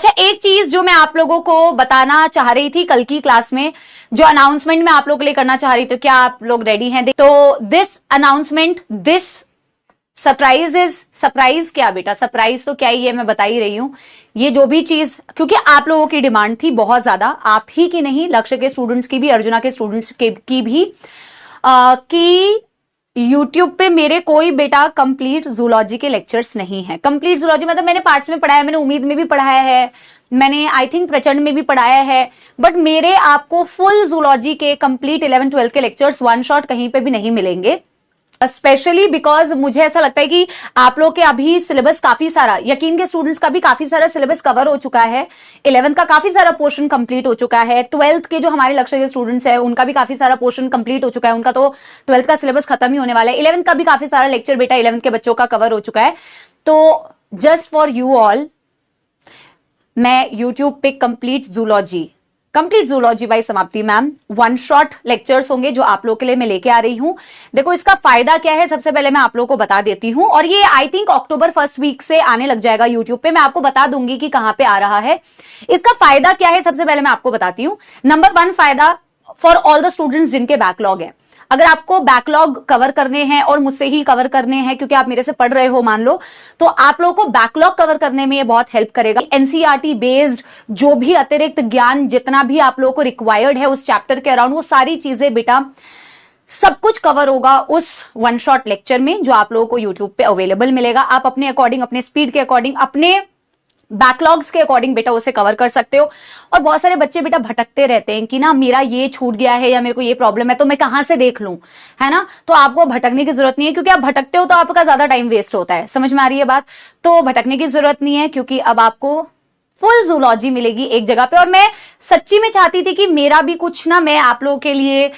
अच्छा, एक चीज जो मैं आप लोगों को बताना चाह रही थी कल की क्लास में, जो अनाउंसमेंट मैं आप लोगों के लिए करना चाह रही थी, क्या आप लोग रेडी हैं? तो दिस अनाउंसमेंट, दिस सरप्राइज क्या बेटा, सरप्राइज तो क्या ही है, मैं बता ही रही हूं। ये जो भी चीज, क्योंकि आप लोगों की डिमांड थी बहुत ज्यादा, आप ही की नहीं, लक्ष्य के स्टूडेंट्स की भी, अर्जुना के स्टूडेंट्स की भी, कि YouTube पे मेरे कोई बेटा कंप्लीट जूलॉजी के लेक्चर्स नहीं है। कंप्लीट जूलॉजी मतलब मैंने पार्ट्स में पढ़ाया, मैंने उम्मीद में भी पढ़ाया है, मैंने आई थिंक प्रचंड में भी पढ़ाया है, बट मेरे आपको फुल जूलॉजी के कंप्लीट 11-12 के लेक्चर्स वन शॉट कहीं पे भी नहीं मिलेंगे। स्पेशली बिकॉज मुझे ऐसा लगता है कि आप लोग के अभी सिलेबस काफी सारा, यकीन के स्टूडेंट्स का भी काफी सारा सिलेबस कवर हो चुका है, 11th का काफी सारा पोर्शन कंप्लीट हो चुका है, 12th के जो हमारे लक्ष्य के स्टूडेंट्स हैं उनका भी काफी सारा पोर्शन कंप्लीट हो चुका है, उनका तो 12th का सिलेबस खत्म ही होने वाला है, 11th का भी काफी सारा लेक्चर बेटा 11th के बच्चों का कवर हो चुका है। तो जस्ट फॉर यू ऑल, मैं यूट्यूब पे कंप्लीट जूलॉजी बाय समाप्ति मैम वन शॉट लेक्चर्स होंगे जो आप लोग के लिए मैं लेके आ रही हूं। देखो इसका फायदा क्या है, सबसे पहले मैं आप लोगों को बता देती हूं, और ये I think October first week से आने लग जाएगा यूट्यूब पे, मैं आपको बता दूंगी कि कहां पे आ रहा है। इसका फायदा क्या है, सबसे पहले मैं आपको बताती हूं। नंबर 1 फायदा फॉर ऑल द स्टूडेंट्स जिनके बैकलॉग है। अगर आपको बैकलॉग कवर करने हैं और मुझसे ही कवर करने हैं क्योंकि आप मेरे से पढ़ रहे हो मान लो, तो आप लोगों को बैकलॉग कवर करने में ये बहुत हेल्प करेगा। एनसीईआरटी बेस्ड जो भी अतिरिक्त ज्ञान जितना भी आप लोगों को रिक्वायर्ड है उस चैप्टर के अराउंड, वो सारी चीजें बेटा सब कुछ कवर होगा उस वन शॉट लेक्चर में जो आप लोगों को यूट्यूब पे अवेलेबल मिलेगा। आप अपने अकॉर्डिंग, अपने स्पीड के अकॉर्डिंग, अपने बैकलॉग्स के अकॉर्डिंग बेटा उसे कवर कर सकते हो। और बहुत सारे बच्चे बेटा भटकते रहते हैं कि ना मेरा ये छूट गया है या मेरे को ये प्रॉब्लम है तो मैं कहां से देख लूं, है ना। तो आपको भटकने की जरूरत नहीं है, क्योंकि आप भटकते हो तो आपका ज्यादा टाइम वेस्ट होता है। समझ में आ रही है बात? तो भटकने की जरूरत नहीं है, क्योंकि अब आपको फुल जूलॉजी मिलेगी एक जगह पे। और मैं सच्ची में चाहती थी कि मेरा भी कुछ ना मैं आप लोगों के लिए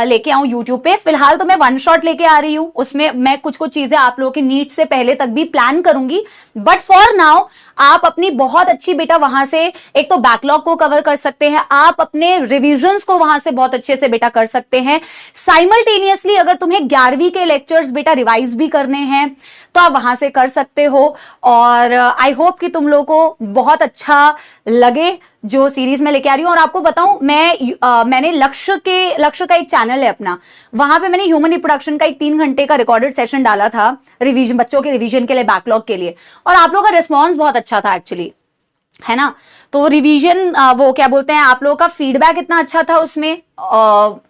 लेके आऊं यूट्यूब पे। फिलहाल तो मैं वन शॉट लेके आ रही हूं, उसमें मैं कुछ चीजें आप लोगों की नीट से पहले तक भी प्लान करूंगी, बट फॉर नाउ आप अपनी बहुत अच्छी बेटा वहां से एक तो बैकलॉग को कवर कर सकते हैं, आप अपने रिविजन्स को वहां से बहुत अच्छे से बेटा कर सकते हैं। साइमल्टेनियसली अगर तुम्हें 11वीं के लेक्चर्स बेटा रिवाइज भी करने हैं तो आप वहां से कर सकते हो। और आई होप कि तुम लोगों को बहुत अच्छा लगे जो सीरीज में लेके आ रही हूं। और आपको बताऊं, मैंने लक्ष्य का एक चैनल है अपना, वहां पे मैंने ह्यूमन रिप्रोडक्शन का एक 3 घंटे का रिकॉर्डेड सेशन डाला था रिवीजन, बच्चों के रिवीजन के लिए, बैकलॉग के लिए, और आप लोगों का रिस्पॉन्स बहुत अच्छा था एक्चुअली, है ना। तो रिवीजन वो क्या बोलते हैं, आप लोगों का फीडबैक इतना अच्छा था उसमें,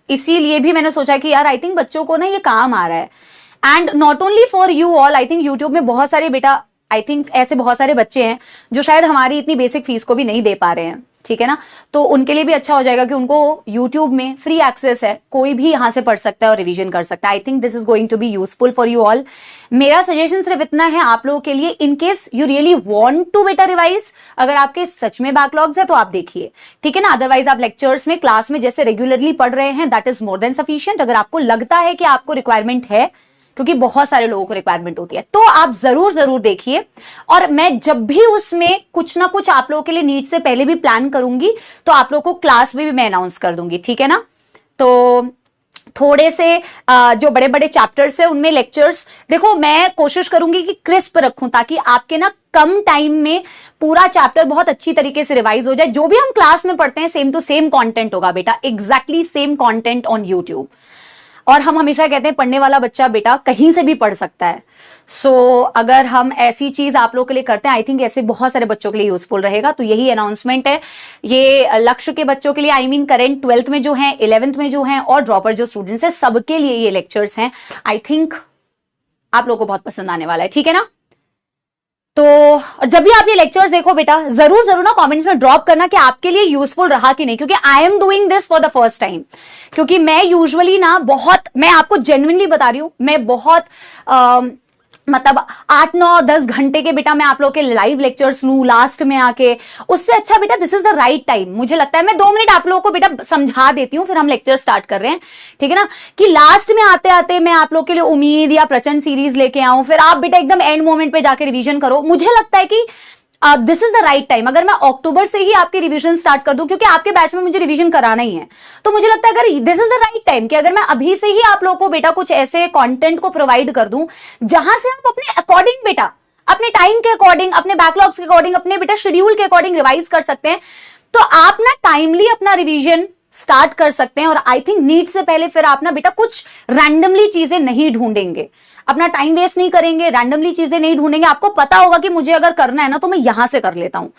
इसीलिए भी मैंने सोचा कि यार आई थिंक बच्चों को ना ये काम आ रहा है। And not only for you all, I think YouTube में बहुत सारे बेटा, आई थिंक ऐसे बहुत सारे बच्चे हैं जो शायद हमारी इतनी बेसिक फीस को भी नहीं दे पा रहे हैं, ठीक है ना। तो उनके लिए भी अच्छा हो जाएगा कि उनको YouTube में फ्री एक्सेस है, कोई भी यहां से पढ़ सकता है और रिवीजन कर सकता है। I think this is going to be useful for you all. मेरा सजेशन सिर्फ इतना है आप लोगों के लिए, in case you really want to बेटा रिवाइज, अगर आपके सच में बैकलॉग्स है तो आप देखिए, ठीक है ना। अदरवाइज आप लेक्चर्स में, क्लास में जैसे रेगुलरली पढ़ रहे हैं, that is more than sufficient. अगर आपको लगता है कि आपको रिक्वायरमेंट है, क्योंकि बहुत सारे लोगों को रिक्वायरमेंट होती है, तो आप जरूर देखिए। और मैं जब भी उसमें कुछ ना कुछ आप लोगों के लिए नीट से पहले भी प्लान करूंगी तो आप लोगों को क्लास में भी मैं अनाउंस कर दूंगी, ठीक है ना। तो थोड़े से जो बड़े बड़े चैप्टर्स है उनमें लेक्चर्स, देखो मैं कोशिश करूंगी कि क्रिस्प रखूं ताकि आपके ना कम टाइम में पूरा चैप्टर बहुत अच्छी तरीके से रिवाइज हो जाए। जो भी हम क्लास में पढ़ते हैं सेम टू सेम कंटेंट होगा बेटा, exactly same content on YouTube. और हम हमेशा कहते हैं पढ़ने वाला बच्चा बेटा कहीं से भी पढ़ सकता है। अगर हम ऐसी चीज आप लोग के लिए करते हैं, आई थिंक ऐसे बहुत सारे बच्चों के लिए यूजफुल रहेगा। तो यही अनाउंसमेंट है, ये लक्ष्य के बच्चों के लिए, आई मीन करेंट 12th में जो हैं, 11th में जो हैं, और ड्रॉपर जो स्टूडेंट्स हैं, सबके लिए ये लेक्चर्स हैं। आई थिंक आप लोगों को बहुत पसंद आने वाला है, ठीक है ना। तो जब भी आप ये लेक्चर्स देखो बेटा, जरूर ना कमेंट्स में ड्रॉप करना कि आपके लिए यूजफुल रहा कि नहीं, क्योंकि I am doing this for the first time. क्योंकि मैं यूजुअली ना बहुत, मैं आपको जेन्युइनली बता रही हूं, मैं बहुत मतलब 8, 9, 10 घंटे के बेटा मैं आप लोगों के लाइव लेक्चर्स लूं लास्ट में आके, उससे अच्छा बेटा this is the right time. मुझे लगता है मैं 2 मिनट आप लोगों को बेटा समझा देती हूं, फिर हम लेक्चर स्टार्ट कर रहे हैं, ठीक है ना। कि लास्ट में आते आते मैं आप लोगों के लिए उम्मीद या प्रचंड सीरीज लेके आऊं, फिर आप बेटा एकदम एंड मोमेंट पे जाके रिवीजन करो। मुझे लगता है कि this is the right time. अगर मैं अक्टूबर से ही आपकी रिवीजन स्टार्ट कर दूं, क्योंकि आपके बैच में मुझे रिवीजन कराना ही है, तो मुझे लगता है अगर this is the right time कि अगर मैं अभी से ही आप लोगों को बेटा कुछ ऐसे कंटेंट को प्रोवाइड कर दूं जहां से आप अपने अकॉर्डिंग बेटा अपने टाइम के अकॉर्डिंग, अपने बैकलॉग्स के अकॉर्डिंग, अपने बेटा शेड्यूल के अकॉर्डिंग रिवाइज कर सकते हैं। तो आप ना टाइमली अपना रिवीजन स्टार्ट कर सकते हैं। और आई थिंक नीट से पहले फिर आप ना बेटा कुछ रैंडमली चीजें नहीं ढूंढेंगे, अपना टाइम वेस्ट नहीं करेंगे, रैंडमली चीजें नहीं ढूंढेंगे। आपको पता होगा कि मुझे अगर करना है ना तो मैं यहां से कर लेता हूं,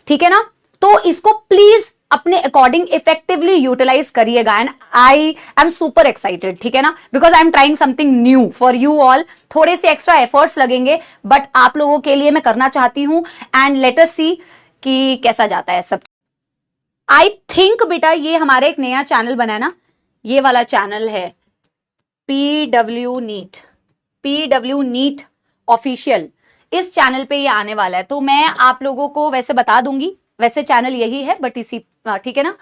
ठीक है ना। तो इसको प्लीज अपने अकॉर्डिंग इफेक्टिवली यूटिलाइज करिएगा। And I am super excited, ठीक है ना, because I am trying something new for you all. थोड़े से एक्स्ट्रा एफर्ट्स लगेंगे बट आप लोगों के लिए मैं करना चाहती हूं। एंड लेट अस सी कि कैसा जाता है सब। आई थिंक बेटा ये हमारा एक नया चैनल बना है ना, ये वाला चैनल है PW नीट ऑफिशियल। इस चैनल पे ये आने वाला है, तो मैं आप लोगों को वैसे बता दूंगी, वैसे चैनल यही है बट इसी, ठीक है ना।